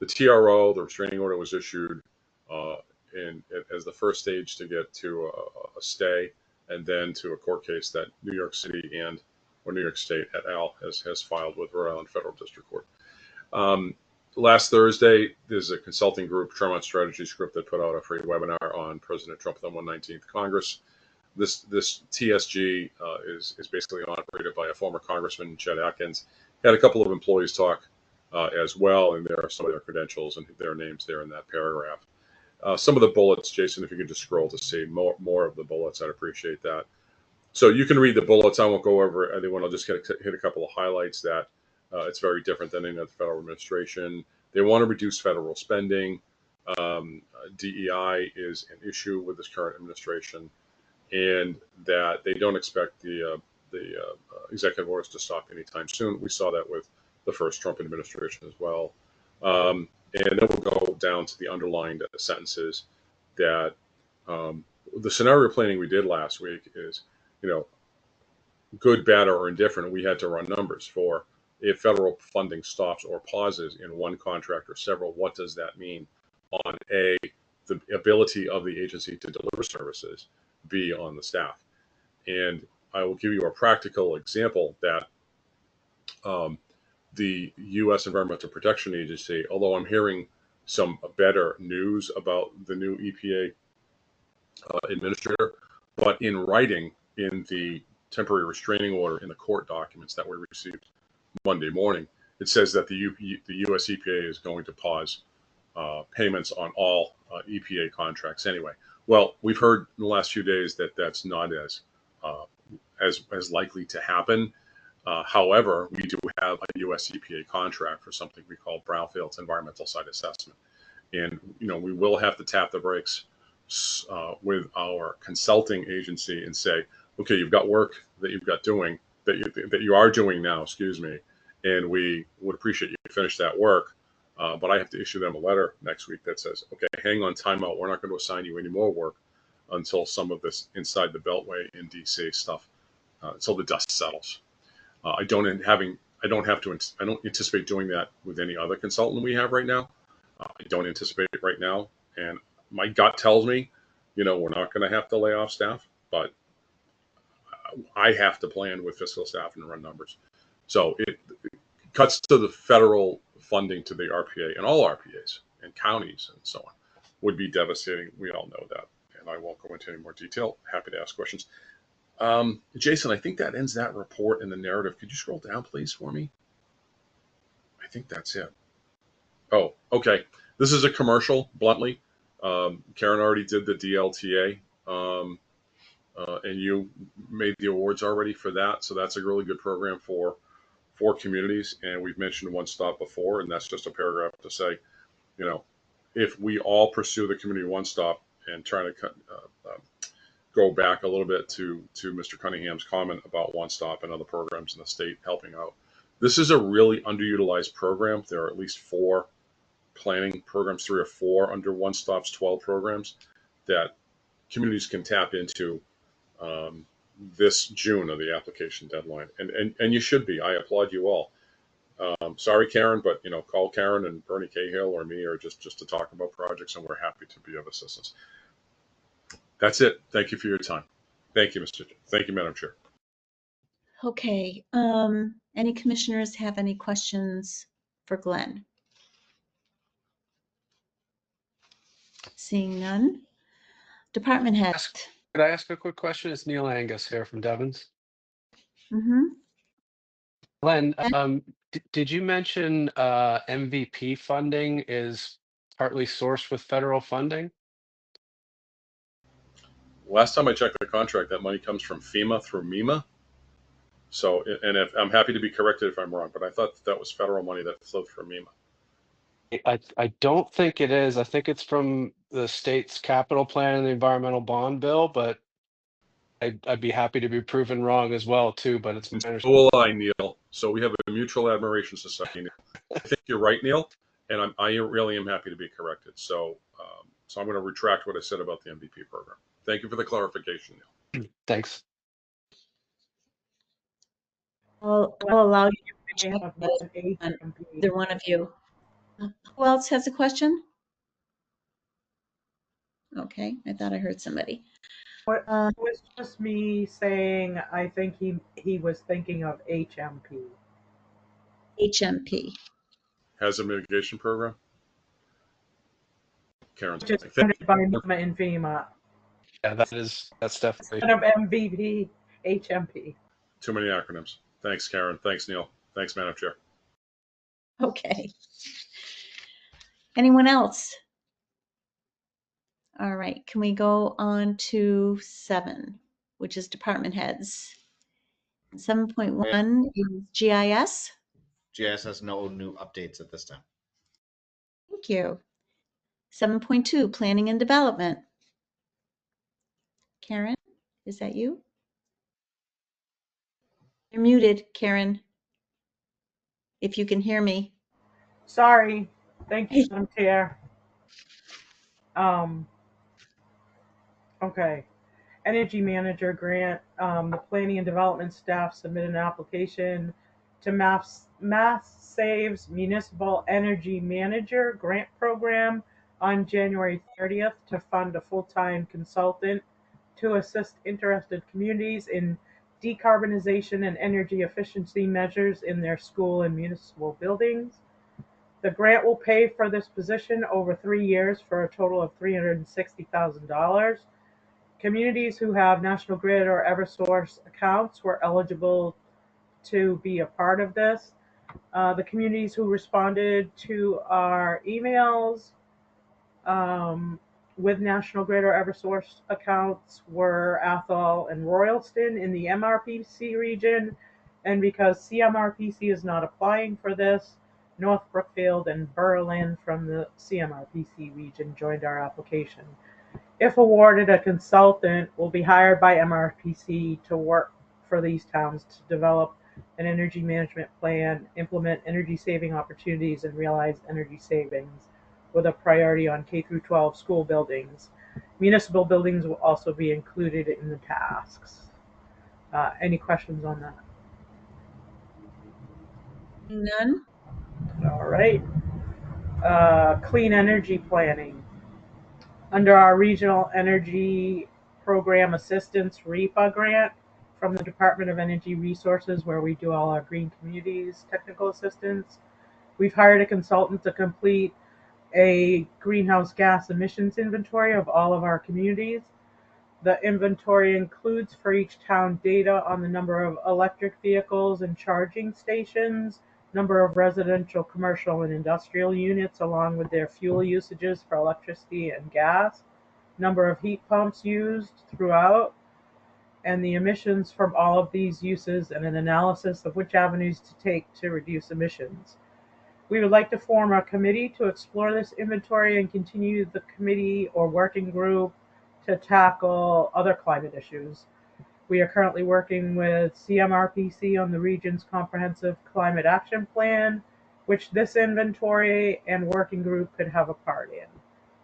TRO, the restraining order, was issued as the first stage to get to a stay, and then to a court case that New York City or New York State et al. has filed with Rhode Island Federal District Court. Last Thursday, there's a consulting group, Tremont Strategies Group, that put out a free webinar on President Trump at the 119th Congress. This TSG is basically operated by a former Congressman, Chet Atkins. Had a couple of employees talk as well, and there are some of their credentials and their names there in that paragraph. Some of the bullets, Jason, if you could just scroll to see more of the bullets, I'd appreciate that. So you can read the bullets. I won't go over everyone. I'll just hit a couple of highlights that it's very different than any other federal administration. They want to reduce federal spending. DEI is an issue with this current administration, and that they don't expect the executive orders to stop anytime soon. We saw that with the first Trump administration as well. And then we'll go down to the underlined sentences that the scenario planning we did last week is, good, bad, or indifferent. We had to run numbers for if federal funding stops or pauses in one contract or several, what does that mean on A, the ability of the agency to deliver services, B, on the staff. And I will give you a practical example that the U.S. Environmental Protection Agency, although I'm hearing some better news about the new EPA administrator, but in writing in the temporary restraining order in the court documents that we received Monday morning, it says that the U.S. EPA is going to pause payments on all EPA contracts anyway. Well, we've heard in the last few days that that's not as likely to happen. However, we do have a U.S. EPA contract for something we call brownfields environmental site assessment, and we will have to tap the brakes with our consulting agency and say, okay, you've got work that you are doing now, excuse me, and we would appreciate you to finish that work. But I have to issue them a letter next week that says, okay, hang on, time out. We're not going to assign you any more work until some of this inside the Beltway in DC stuff, until the dust settles. I don't anticipate doing that with any other consultant we have right now. I don't anticipate it right now. And my gut tells me, we're not going to have to lay off staff, but I have to plan with fiscal staff and run numbers. So it cuts to the federal funding to the RPA and all RPAs and counties and so on would be devastating. We all know that, and I won't go into any more detail. Happy to ask questions. Jason, I think that ends that report in the narrative. Could you scroll down, please, for me? I think that's it. Oh, okay. This is a commercial, bluntly. Karen already did the DLTA, and you made the awards already for that. So that's a really good program for communities. And we've mentioned One Stop before, and that's just a paragraph to say, you know, if we all pursue the community One Stop and trying to go back a little bit to Mr. Cunningham's comment about One Stop and other programs in the state helping out. This is a really underutilized program. There are at least 4 planning programs, 3 or 4 under One Stop's 12 programs that communities can tap into this June of the application deadline. And you should be. I applaud you all. Sorry, Karen, but call Karen and Bernie Cahill or me, or just to talk about projects, and we're happy to be of assistance. That's it. Thank you for your time. Thank you, Madam Chair. Okay. Any commissioners have any questions for Glenn? Seeing none. Department head. Could I ask a quick question? It's Neil Angus here from Devon's. Mm-hmm. Glenn, did you mention MVP funding is partly sourced with federal funding? Last time I checked the contract, that money comes from FEMA through MEMA. So, and if I'm happy to be corrected if I'm wrong, but I thought that was federal money that flowed through MEMA. I don't think it is. I think it's from the state's capital plan and the environmental bond bill, but I'd be happy to be proven wrong as well too. But it's my So understanding. will I, Neil. So we have a mutual admiration society. Neil. I think you're right, Neil, and I really am happy to be corrected. So, so I'm going to retract what I said about the MVP program. Thank you for the clarification, Neil. Thanks. I'll allow you to check that on either one of you. Who else has a question? Okay, I thought I heard somebody. It was just me saying I think he was thinking of HMP. HMP. Hazard mitigation program. Karen's Just funded by MEMA and FEMA. Yeah, that's definitely. Instead of MVP, HMP. Too many acronyms. Thanks, Karen. Thanks, Neil. Thanks, Madam Chair. Okay. Anyone else? All right, can we go on to 7, which is department heads? 7.1 is GIS. GIS has no new updates at this time. Thank you. 7.2, planning and development. Karen, is that you? You're muted, Karen. If you can hear me. Sorry. Thank you, Madam Chair. Okay. Energy Manager Grant. The planning and development staff submitted an application to Mass Saves Municipal Energy Manager Grant Program on January 30th to fund a full-time consultant to assist interested communities in decarbonization and energy efficiency measures in their school and municipal buildings. The grant will pay for this position over 3 years for a total of $360,000. Communities who have National Grid or Eversource accounts were eligible to be a part of this. The communities who responded to our emails with National Grid or Eversource accounts were Athol and Royalston in the MRPC region. And because CMRPC is not applying for this, North Brookfield and Berlin from the CMRPC region joined our application. If awarded, a consultant will be hired by MRPC to work for these towns to develop an energy management plan, implement energy saving opportunities, and realize energy savings with a priority on K-12 school buildings. Municipal buildings will also be included in the tasks. Any questions on that? None. All right. Clean energy planning. Under our Regional Energy Program Assistance REPA grant from the Department of Energy Resources, where we do all our green communities technical assistance, We've hired a consultant to complete a greenhouse gas emissions inventory of all of our communities. The inventory includes for each town data on the number of electric vehicles and charging stations, number of residential, commercial, and industrial units, along with their fuel usages for electricity and gas, number of heat pumps used throughout, and the emissions from all of these uses, and an analysis of which avenues to take to reduce emissions. We would like to form a committee to explore this inventory and continue the committee or working group to tackle other climate issues. We are currently working with CMRPC on the region's comprehensive climate action plan, which this inventory and working group could have a part in.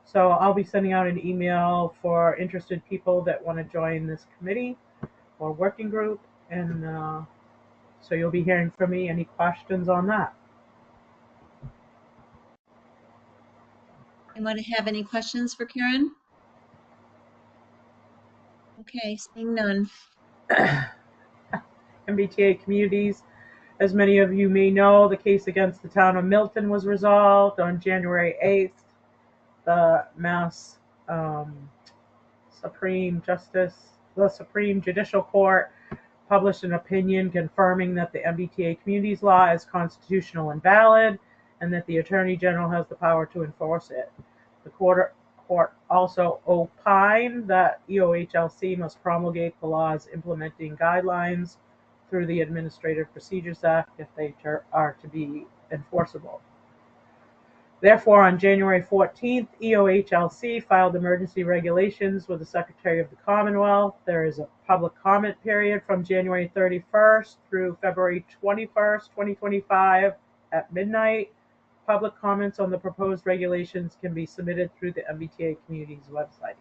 So I'll be sending out an email for interested people that want to join this committee or working group, and so you'll be hearing from me. Any questions on that? Anyone have any questions for Karen? Okay, seeing none. MBTA communities. As many of you may know, the case against the town of Milton was resolved on January 8th. The Mass Supreme Judicial Court published an opinion confirming that the MBTA communities law is constitutional and valid, and that the Attorney General has the power to enforce it. The court also opined that EOHLC must promulgate the law's implementing guidelines through the Administrative Procedures Act if they are to be enforceable. Therefore, on January 14th, EOHLC filed emergency regulations with the Secretary of the Commonwealth. There is a public comment period from January 31st through February 21st, 2025 at midnight. Public comments on the proposed regulations can be submitted through the MBTA Communities website.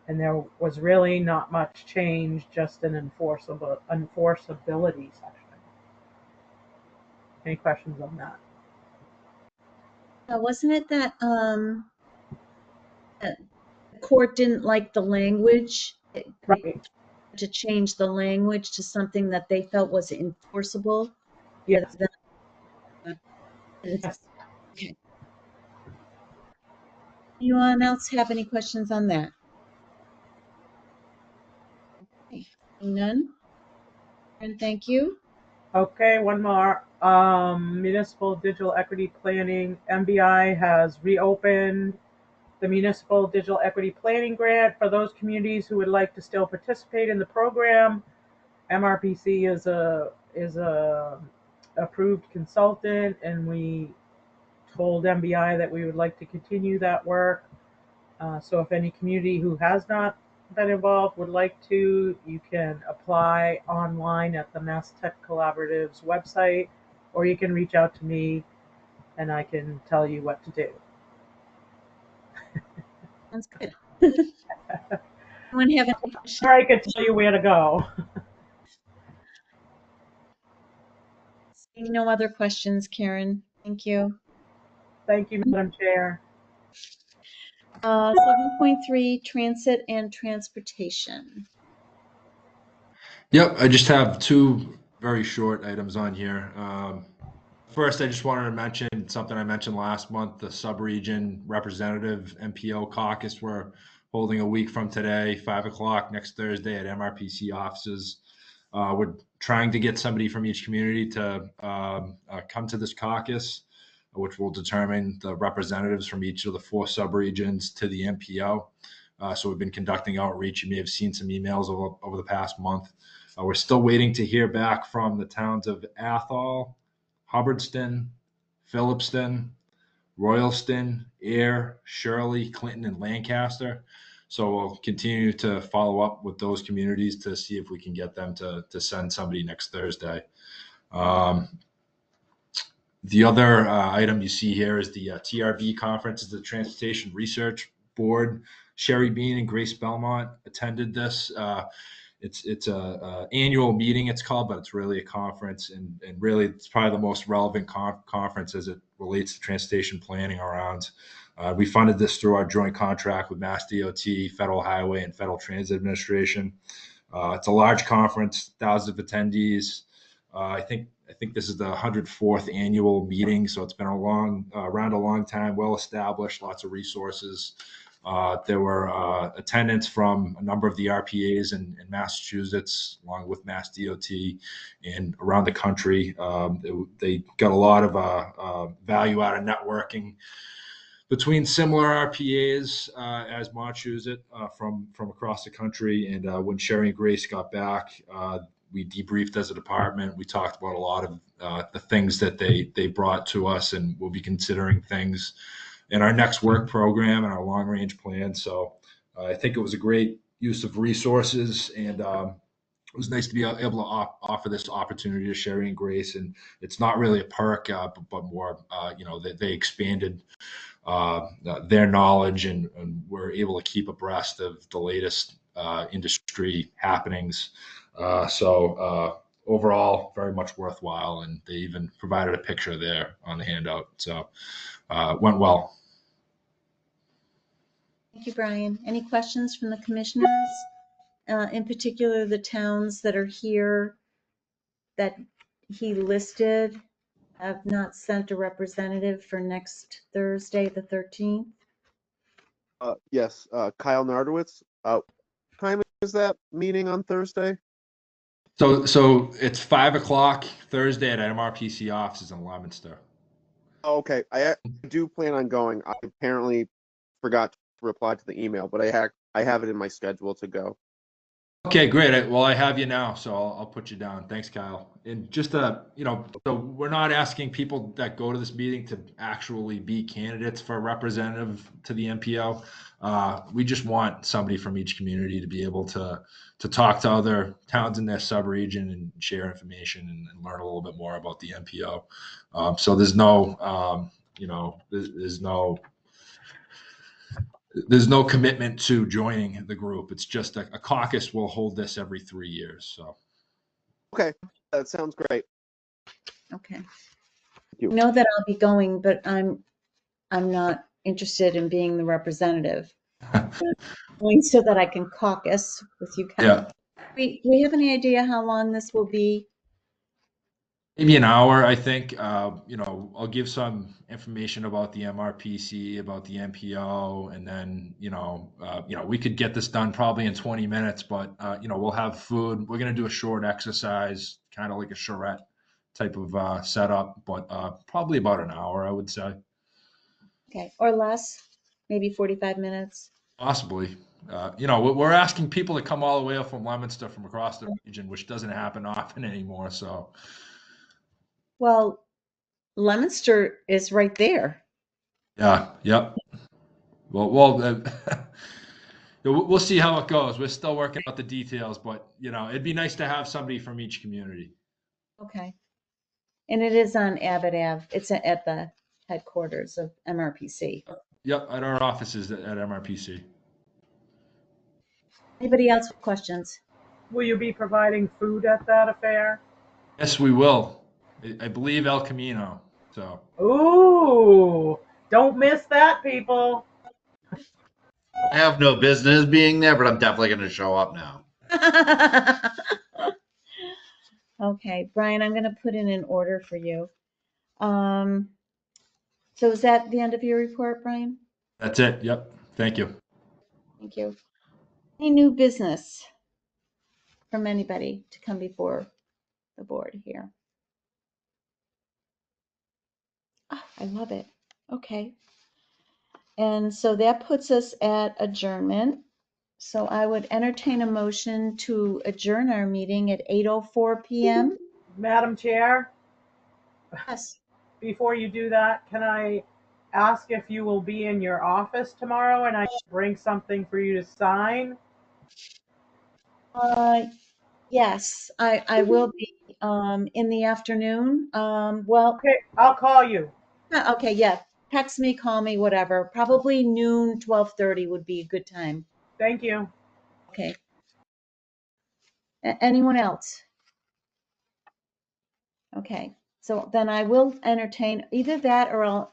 And there was really not much change, just an enforceability section. Any questions on that? Wasn't it that the court didn't like the language? Right. To change the language to something that they felt was enforceable? Yes. Okay. Anyone else have any questions on that? Okay. None? And thank you. Okay, one more. Municipal Digital Equity Planning. MBI has reopened the Municipal Digital Equity Planning Grant for those communities who would like to still participate in the program. MRPC is a approved consultant, and we told MBI that we would like to continue that work. So if any community who has not been involved would like to, you can apply online at the Mass Tech Collaborative's website, or you can reach out to me and I can tell you what to do. Sounds good. Anyone have any questions? Or I could tell you where to go. Seeing no other questions, Karen. Thank you. Thank you, Madam Chair. 7.3, transit and transportation. Yep, I just have two very short items on here. First, I just wanted to mention something I mentioned last month, the sub-region representative MPO caucus. We're holding a week from today, 5 o'clock next Thursday at MRPC offices. We're trying to get somebody from each community to come to this caucus, which will determine the representatives from each of the 4 subregions to the MPO. So we've been conducting outreach. You may have seen some emails over the past month. We're still waiting to hear back from the towns of Athol, Hubbardston, Phillipston, Royalston, Ayr, Shirley, Clinton, and Lancaster. So we'll continue to follow up with those communities to see if we can get them to send somebody next Thursday. The other item you see here is the TRB conference, is the Transportation Research Board. Sherry Bean and Grace Belmont attended this. It's a annual meeting, it's called, but it's really a conference, and really it's probably the most relevant conference as it relates to transportation planning around. We funded this through our joint contract with Mass DOT, Federal Highway, and Federal Transit Administration. It's a large conference, thousands of attendees. I think this is the 104th annual meeting, so it's been around a long time, well established, lots of resources. There were attendants from a number of the RPAs in Massachusetts, along with Mass DOT, and around the country. They got a lot of value out of networking between similar RPAs as Massachusetts from across the country. And when Sherry and Grace got back, we debriefed as a department. We talked about a lot of the things that they brought to us, and we'll be considering things in our next work program and our long range plan. So I think it was a great use of resources, and it was nice to be able to offer this opportunity to Sherry and Grace. And it's not really a perk, but more, they expanded their knowledge, and we're able to keep abreast of the latest industry happenings. So overall, very much worthwhile. And they even provided a picture there on the handout. So went well. Thank you, Brian. Any questions from the commissioners? In particular, the towns that are here that he listed have not sent a representative for next Thursday, the 13th. Yes, Kyle Nardowitz. Time is that meeting on Thursday? So it's 5 o'clock Thursday at MRPC offices in Leominster. Oh, okay, I do plan on going. I apparently forgot to reply to the email, but I have it in my schedule to go. Okay, great. Well, I have you now, so I'll put you down. Thanks, Kyle. And just so we're not asking people that go to this meeting to actually be candidates for a representative to the MPO. We just want somebody from each community to be able to talk to other towns in their subregion and share information and learn a little bit more about the MPO. So there's no commitment to joining the group. It's just a caucus will hold this every 3 years. So. Okay, that sounds great. Okay. You. I know that I'll be going, but I'm not interested in being the representative. Going so that I can caucus with you guys. Yeah. Do we have any idea how long this will be? Maybe an hour, I think. I'll give some information about the MRPC, about the MPO, and then, we could get this done probably in 20 minutes, but, we'll have food. We're going to do a short exercise, kind of like a charrette type of setup, but probably about an hour, I would say. Okay, or less, maybe 45 minutes. Possibly. We're asking people to come all the way up from Leominster from across the region, which doesn't happen often anymore, so. Well, Leominster is right there. Yeah. Yep. Well, we'll see how it goes. We're still working out the details, but it'd be nice to have somebody from each community. Okay. And it is on Abbott Ave. It's at the headquarters of MRPC. Yep, at our offices at MRPC. Anybody else with questions? Will you be providing food at that affair? Yes, we will. I believe El Camino. So. Ooh, don't miss that, people. I have no business being there, but I'm definitely going to show up now. Okay, Brian, I'm going to put in an order for you. So is that the end of your report, Brian? That's it. Yep. Thank you. Thank you. Any new business from anybody to come before the board here? Oh, I love it. Okay. And so that puts us at adjournment. So I would entertain a motion to adjourn our meeting at 8:04 p.m. Madam Chair, Yes. before you do that, can I ask if you will be in your office tomorrow and I can bring something for you to sign? Yes, I will be in the afternoon. Okay, I'll call you. Okay, yeah. Text me, call me, whatever. Probably noon, 12:30 would be a good time. Thank you. Okay. Anyone else? Okay. So then I will entertain either that or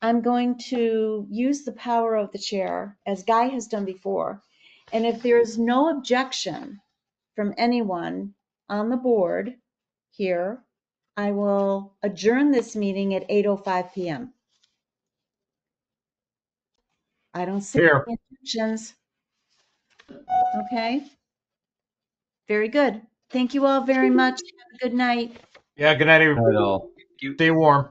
I'm going to use the power of the chair, as Guy has done before. And if there is no objection from anyone on the board, here, I will adjourn this meeting at 8:05 p.m. I don't see Here. any objections. Okay. Very good. Thank you all very much. Have a good night. Yeah, good night, everybody. Not at all. Stay warm.